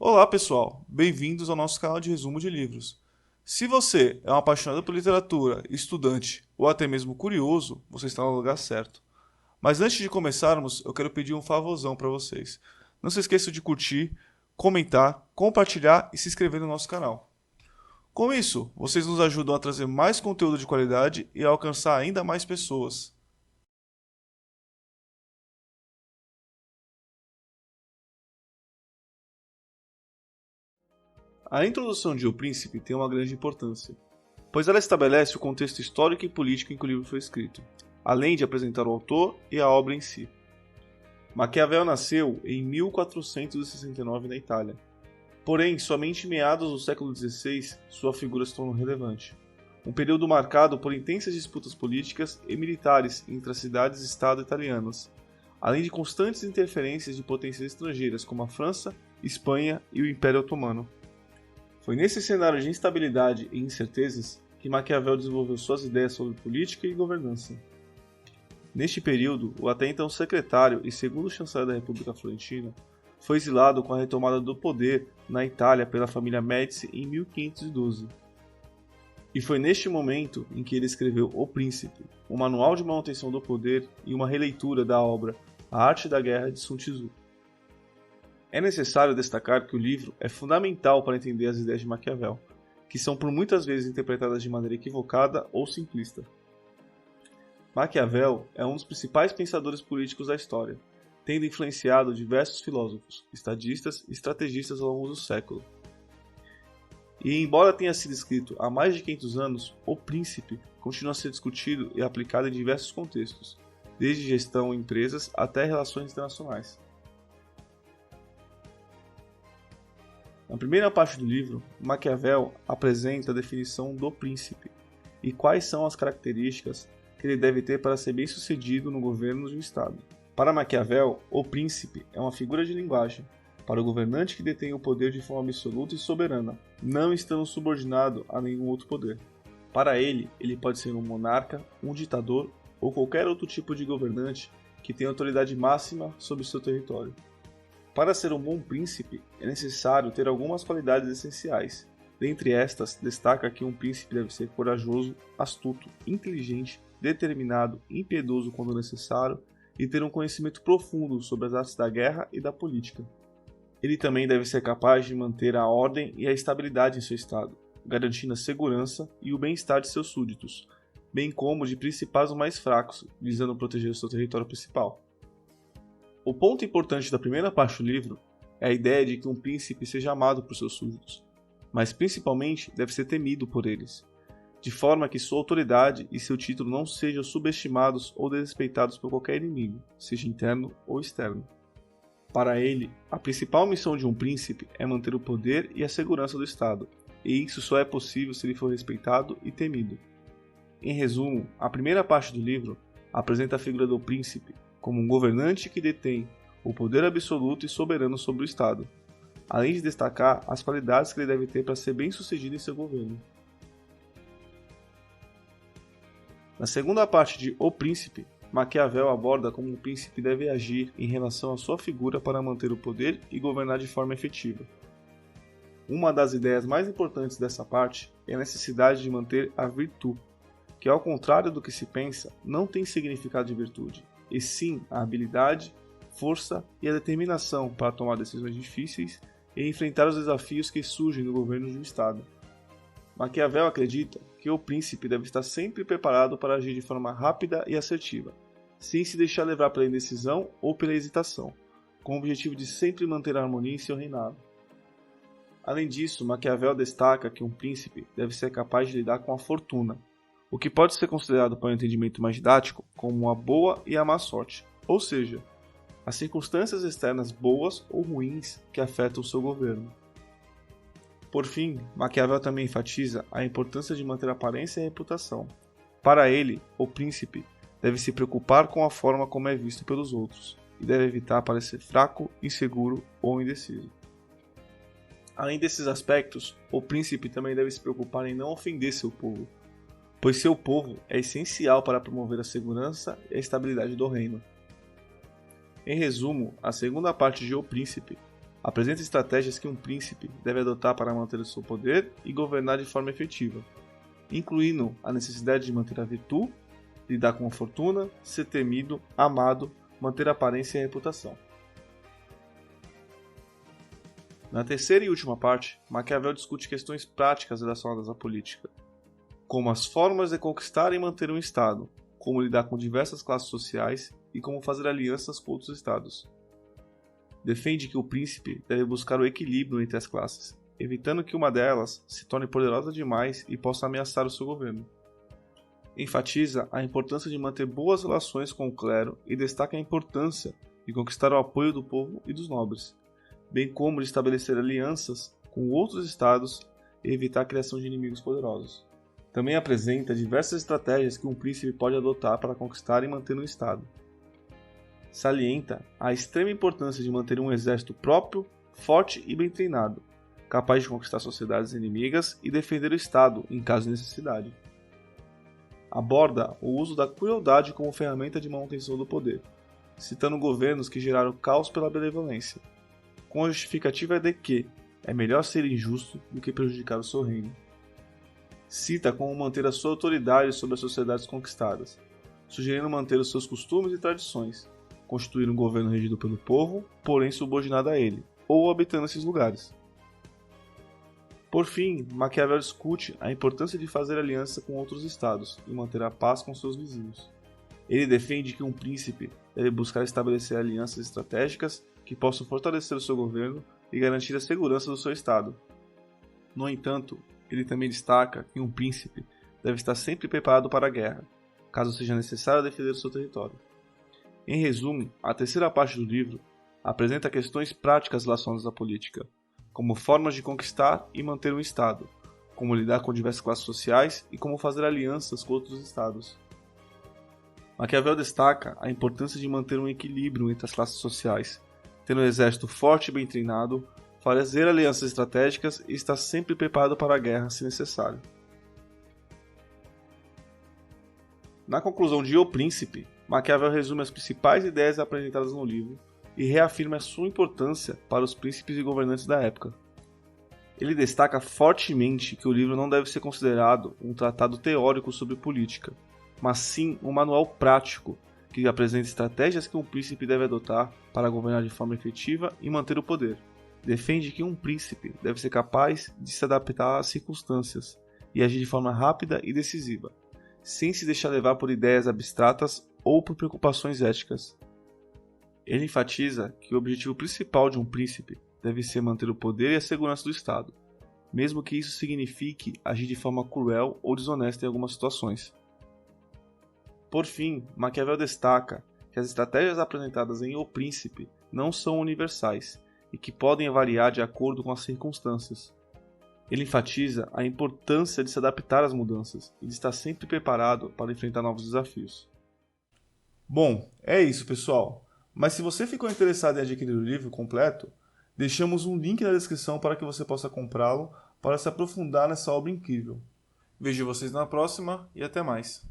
Olá, pessoal! Bem-vindos ao nosso canal de resumo de livros. Se você é um apaixonado por literatura, estudante ou até mesmo curioso, você está no lugar certo. Mas antes de começarmos, eu quero pedir um favorzão para vocês. Não se esqueçam de curtir, comentar, compartilhar e se inscrever no nosso canal. Com isso, vocês nos ajudam a trazer mais conteúdo de qualidade e a alcançar ainda mais pessoas. A introdução de O Príncipe tem uma grande importância, pois ela estabelece o contexto histórico e político em que o livro foi escrito, além de apresentar o autor e a obra em si. Maquiavel nasceu em 1469 na Itália, porém, somente em meados do século XVI sua figura se tornou relevante. Um período marcado por intensas disputas políticas e militares entre as cidades-estado italianas, além de constantes interferências de potências estrangeiras como a França, Espanha e o Império Otomano. Foi nesse cenário de instabilidade e incertezas que Maquiavel desenvolveu suas ideias sobre política e governança. Neste período, o até então secretário e segundo chanceler da República Florentina foi exilado com a retomada do poder na Itália pela família Médici em 1512. E foi neste momento em que ele escreveu O Príncipe, um manual de manutenção do poder e uma releitura da obra A Arte da Guerra de Sun Tzu. É necessário destacar que o livro é fundamental para entender as ideias de Maquiavel, que são por muitas vezes interpretadas de maneira equivocada ou simplista. Maquiavel é um dos principais pensadores políticos da história, tendo influenciado diversos filósofos, estadistas e estrategistas ao longo do século. E embora tenha sido escrito há mais de 500 anos, O Príncipe continua a ser discutido e aplicado em diversos contextos, desde gestão em empresas até relações internacionais. Na primeira parte do livro, Maquiavel apresenta a definição do príncipe e quais são as características que ele deve ter para ser bem-sucedido no governo de um Estado. Para Maquiavel, o príncipe é uma figura de linguagem para o governante que detém o poder de forma absoluta e soberana, não estando subordinado a nenhum outro poder. Para ele pode ser um monarca, um ditador ou qualquer outro tipo de governante que tenha autoridade máxima sobre o seu território. Para ser um bom príncipe, é necessário ter algumas qualidades essenciais. Dentre estas, destaca que um príncipe deve ser corajoso, astuto, inteligente, determinado, impiedoso quando necessário e ter um conhecimento profundo sobre as artes da guerra e da política. Ele também deve ser capaz de manter a ordem e a estabilidade em seu estado, garantindo a segurança e o bem-estar de seus súditos, bem como de principais mais fracos, visando proteger o seu território principal. O ponto importante da primeira parte do livro é a ideia de que um príncipe seja amado por seus súditos, mas principalmente deve ser temido por eles, de forma que sua autoridade e seu título não sejam subestimados ou desrespeitados por qualquer inimigo, seja interno ou externo. Para ele, a principal missão de um príncipe é manter o poder e a segurança do Estado, e isso só é possível se ele for respeitado e temido. Em resumo, a primeira parte do livro apresenta a figura do príncipe como um governante que detém o poder absoluto e soberano sobre o Estado, além de destacar as qualidades que ele deve ter para ser bem-sucedido em seu governo. Na segunda parte de O Príncipe, Maquiavel aborda como um príncipe deve agir em relação à sua figura para manter o poder e governar de forma efetiva. Uma das ideias mais importantes dessa parte é a necessidade de manter a virtude, que ao contrário do que se pensa, não tem significado de virtude, e sim a habilidade, força e a determinação para tomar decisões difíceis e enfrentar os desafios que surgem no governo de um Estado. Maquiavel acredita que o príncipe deve estar sempre preparado para agir de forma rápida e assertiva, sem se deixar levar pela indecisão ou pela hesitação, com o objetivo de sempre manter a harmonia em seu reinado. Além disso, Maquiavel destaca que um príncipe deve ser capaz de lidar com a fortuna, o que pode ser considerado para um entendimento mais didático como a boa e a má sorte, ou seja, as circunstâncias externas boas ou ruins que afetam o seu governo. Por fim, Maquiavel também enfatiza a importância de manter a aparência e a reputação. Para ele, o príncipe deve se preocupar com a forma como é visto pelos outros e deve evitar parecer fraco, inseguro ou indeciso. Além desses aspectos, o príncipe também deve se preocupar em não ofender seu povo, pois seu povo é essencial para promover a segurança e a estabilidade do reino. Em resumo, a segunda parte de O Príncipe apresenta estratégias que um príncipe deve adotar para manter o seu poder e governar de forma efetiva, incluindo a necessidade de manter a virtude, lidar com a fortuna, ser temido, amado, manter a aparência e a reputação. Na terceira e última parte, Maquiavel discute questões práticas relacionadas à política, como as formas de conquistar e manter um Estado, como lidar com diversas classes sociais e como fazer alianças com outros Estados. Defende que o príncipe deve buscar o equilíbrio entre as classes, evitando que uma delas se torne poderosa demais e possa ameaçar o seu governo. Enfatiza a importância de manter boas relações com o clero e destaca a importância de conquistar o apoio do povo e dos nobres, bem como de estabelecer alianças com outros estados e evitar a criação de inimigos poderosos. Também apresenta diversas estratégias que um príncipe pode adotar para conquistar e manter um estado. Salienta a extrema importância de manter um exército próprio, forte e bem treinado, capaz de conquistar sociedades inimigas e defender o estado em caso de necessidade. Aborda o uso da crueldade como ferramenta de manutenção do poder, citando governos que geraram caos pela benevolência, com a justificativa de que é melhor ser injusto do que prejudicar o seu reino. Cita como manter a sua autoridade sobre as sociedades conquistadas, sugerindo manter os seus costumes e tradições, constituir um governo regido pelo povo, porém subordinado a ele, ou habitando esses lugares. Por fim, Maquiavel discute a importância de fazer aliança com outros estados e manter a paz com seus vizinhos. Ele defende que um príncipe deve buscar estabelecer alianças estratégicas que possam fortalecer o seu governo e garantir a segurança do seu estado. No entanto, ele também destaca que um príncipe deve estar sempre preparado para a guerra, caso seja necessário defender o seu território. Em resumo, a terceira parte do livro apresenta questões práticas relacionadas à política, como formas de conquistar e manter um estado, como lidar com diversas classes sociais e como fazer alianças com outros estados. Maquiavel destaca a importância de manter um equilíbrio entre as classes sociais, ter um exército forte e bem treinado, fazer alianças estratégicas e estar sempre preparado para a guerra se necessário. Na conclusão de O Príncipe, Maquiavel resume as principais ideias apresentadas no livro e reafirma a sua importância para os príncipes e governantes da época. Ele destaca fortemente que o livro não deve ser considerado um tratado teórico sobre política, mas sim um manual prático que apresenta estratégias que um príncipe deve adotar para governar de forma efetiva e manter o poder. Defende que um príncipe deve ser capaz de se adaptar às circunstâncias e agir de forma rápida e decisiva, sem se deixar levar por ideias abstratas ou por preocupações éticas. Ele enfatiza que o objetivo principal de um príncipe deve ser manter o poder e a segurança do Estado, mesmo que isso signifique agir de forma cruel ou desonesta em algumas situações. Por fim, Maquiavel destaca que as estratégias apresentadas em O Príncipe não são universais e que podem variar de acordo com as circunstâncias. Ele enfatiza a importância de se adaptar às mudanças e de estar sempre preparado para enfrentar novos desafios. Bom, é isso, pessoal. Mas se você ficou interessado em adquirir o livro completo, deixamos um link na descrição para que você possa comprá-lo para se aprofundar nessa obra incrível. Vejo vocês na próxima e até mais.